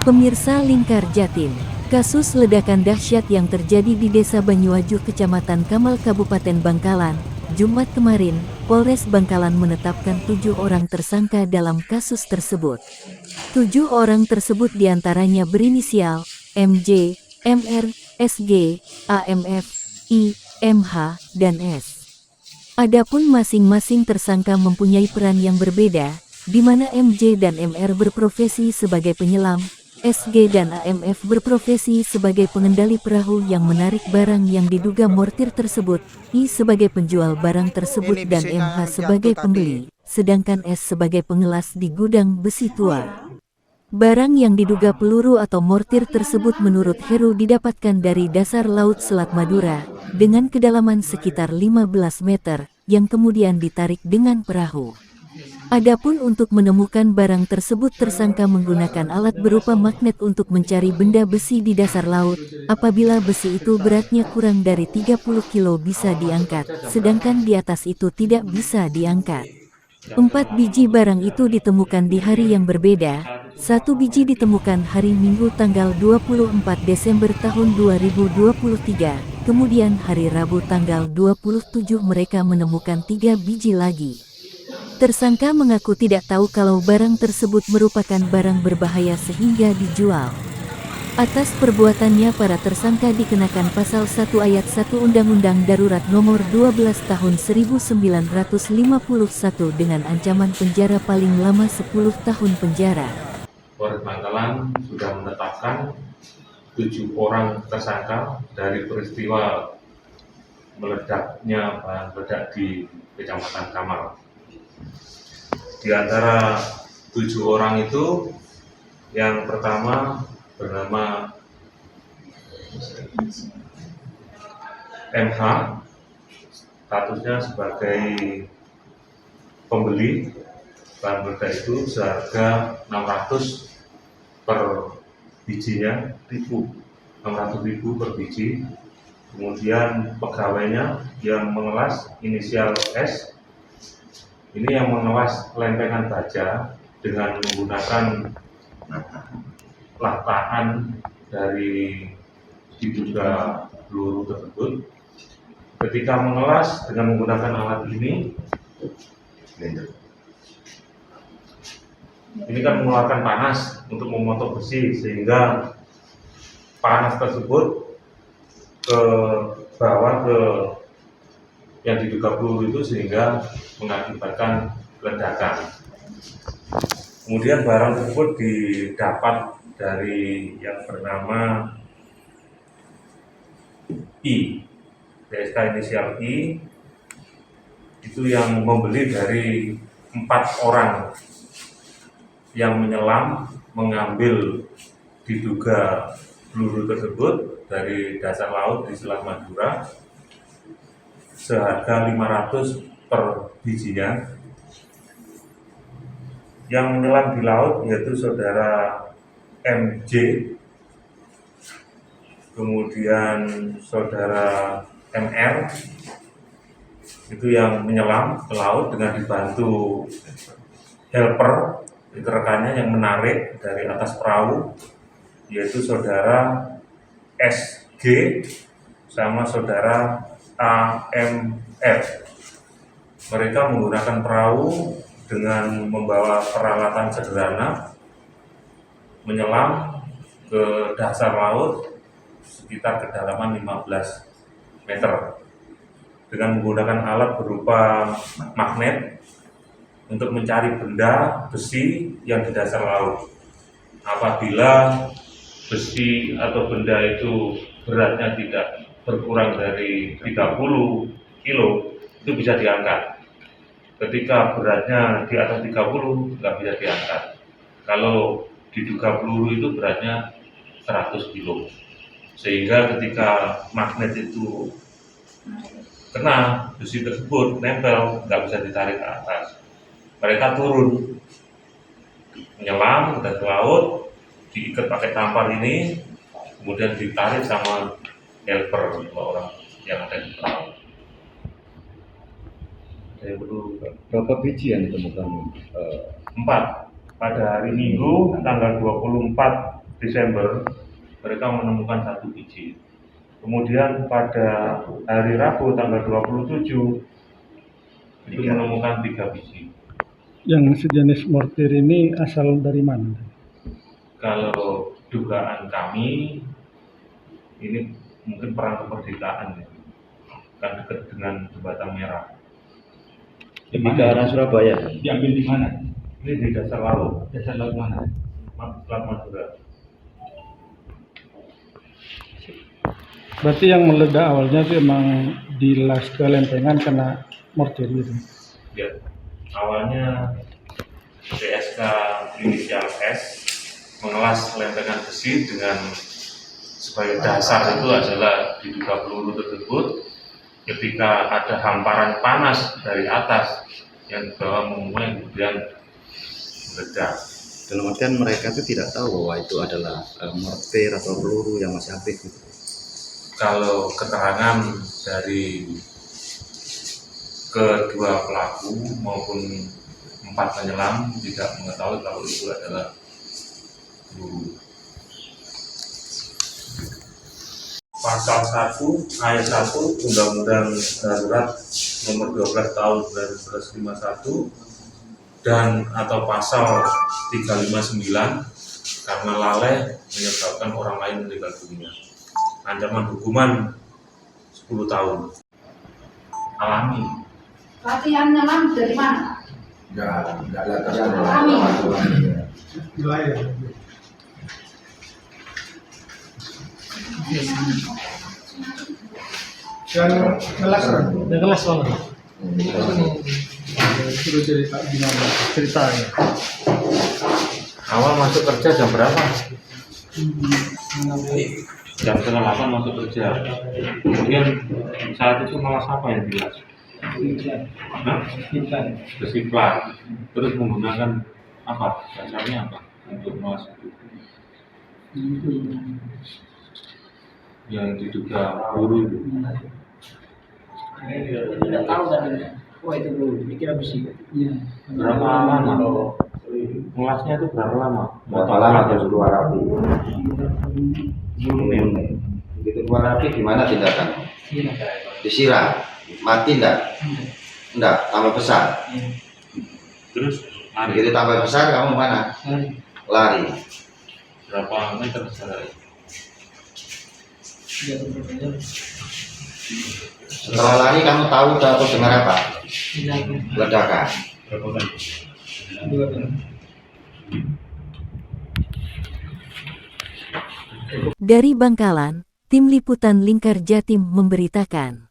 Pemirsa Lingkar Jatim, kasus ledakan dahsyat yang terjadi di Desa Banyuajuh, Kecamatan Kamal, Kabupaten Bangkalan, Jumat kemarin, Polres Bangkalan menetapkan 7 orang tersangka dalam kasus tersebut. 7 orang tersebut diantaranya berinisial MJ, MR, SG, AMF, I, MH, dan S. Adapun masing-masing tersangka mempunyai peran yang berbeda, di mana MJ dan MR berprofesi sebagai penyelam, SG dan AMF berprofesi sebagai pengendali perahu yang menarik barang yang diduga mortir tersebut, I sebagai penjual barang tersebut dan MH sebagai pembeli, sedangkan S sebagai pengelas di gudang besi tua. Barang yang diduga peluru atau mortir tersebut menurut Heru didapatkan dari dasar Laut Selat Madura, dengan kedalaman sekitar 15 meter, yang kemudian ditarik dengan perahu. Adapun untuk menemukan barang tersebut tersangka menggunakan alat berupa magnet untuk mencari benda besi di dasar laut. Apabila besi itu beratnya kurang dari 30 kilo bisa diangkat, sedangkan di atas itu tidak bisa diangkat. 4 biji barang itu ditemukan di hari yang berbeda. 1 biji ditemukan hari Minggu tanggal 24 Desember tahun 2023. Kemudian hari Rabu tanggal 27 mereka menemukan 3 biji lagi. Tersangka mengaku tidak tahu kalau barang tersebut merupakan barang berbahaya sehingga dijual. Atas perbuatannya para tersangka dikenakan pasal 1 ayat 1 Undang-Undang Darurat Nomor 12 Tahun 1951 dengan ancaman penjara paling lama 10 tahun penjara. Polres Bangkalan sudah menetapkan 7 orang tersangka dari peristiwa meledaknya bahan peledak di Kecamatan Kamal. Di antara 7 orang itu, yang pertama bernama MH, statusnya sebagai pembeli bahan peledak itu seharga 600 per bijinya, 600.000 per biji. Kemudian pegawainya yang mengelas inisial S, ini yang mengelas lempengan baja dengan menggunakan lataan dari diduga peluru tersebut. Ketika mengelas dengan menggunakan alat ini kan mengeluarkan panas untuk memotong besi, sehingga panas tersebut ke bawah ke yang diduga peluru itu sehingga mengakibatkan ledakan. Kemudian barang tersebut didapat dari yang bernama I, DSK inisial I, itu yang membeli dari 4 orang yang menyelam mengambil diduga peluru tersebut dari dasar laut di Selat Madura seharga 500 per bijinya. Yang menyelam di laut yaitu saudara MJ, kemudian saudara MR, itu yang menyelam ke laut dengan dibantu helper, itu rekannya yang menarik dari atas perahu, yaitu saudara SG sama saudara AMF. Mereka menggunakan perahu dengan membawa peralatan sederhana, menyelam ke dasar laut sekitar kedalaman 15 meter dengan menggunakan alat berupa magnet untuk mencari benda besi yang di dasar laut. Apabila besi atau benda itu beratnya tidak berkurang dari 30 kilo, itu bisa diangkat. Ketika beratnya di atas 30, nggak bisa diangkat. Kalau diduga peluru itu beratnya 100 kilo. Sehingga ketika magnet itu kena, besi tersebut nempel, nggak bisa ditarik ke atas. Mereka turun, menyelam dan ke laut, diikat pakai tampar ini, kemudian ditarik sama helper 2 orang yang ada di perahu. Berapa biji yang ditemukan? 4 pada hari Minggu tanggal 24 Desember mereka menemukan 1 biji. Kemudian pada hari Rabu tanggal 27 itu menemukan 3 biji. Yang sejenis mortir ini asal dari mana? Kalau dugaan kami ini mungkin perang kemerdekaan ya, kan dekat dengan jembatan merah. Ini ke arah Surabaya. Diambil di mana? Ini di dasar laut, Dasar laut mana? Selat Madura. Berarti yang meledak awalnya itu emang dilas ke lempengan kena mortir gitu. Ya, awalnya PSK inisial S mengelas lempengan besi dengan sebagai dasar itu adalah diduga peluru tersebut. Ketika ada hamparan panas dari atas yang dibawa menguai kemudian meledak. Dalam artian mereka itu tidak tahu bahwa itu adalah mortir atau peluru yang masih aktif gitu. Kalau keterangan dari kedua pelaku maupun 4 penyelam tidak mengetahui kalau itu adalah peluru. Pasal 1 ayat 1 Undang-Undang Darurat Nomor 12 Tahun 1951 dan atau pasal 359 karena lalai menyebabkan orang lain meninggal dunia. Ancaman hukuman 10 tahun. Alami. Latihan nyelam dari mana? Enggak ada atas Alami. Udah kelas soalnya. Suruh cerita gimana ceritanya? Awal masuk kerja jam berapa? Jam 8 masuk kerja. Kemudian saat itu malas apa yang jelas? Bersifat. Terus menggunakan apa? Dasarnya apa? Untuk malas itu. Yang diduga peluru itu. Tidak tahu tadi. Wah itu belum dikira besi. Berapa lama? Ngelasnya itu berapa lama? Berapa lama terus keluar api? Menit. Begitu keluar api gimana tindakan? Disiram, mati enggak? Enggak, tambah besar. Terus lari Begitu tambah besar kamu mana? Lari. berapa meter sehari? Setelah lari kamu tahu atau dengar apa? Ledakan. Berapa kan? Dari Bangkalan, Tim Liputan Lingkar Jatim memberitakan.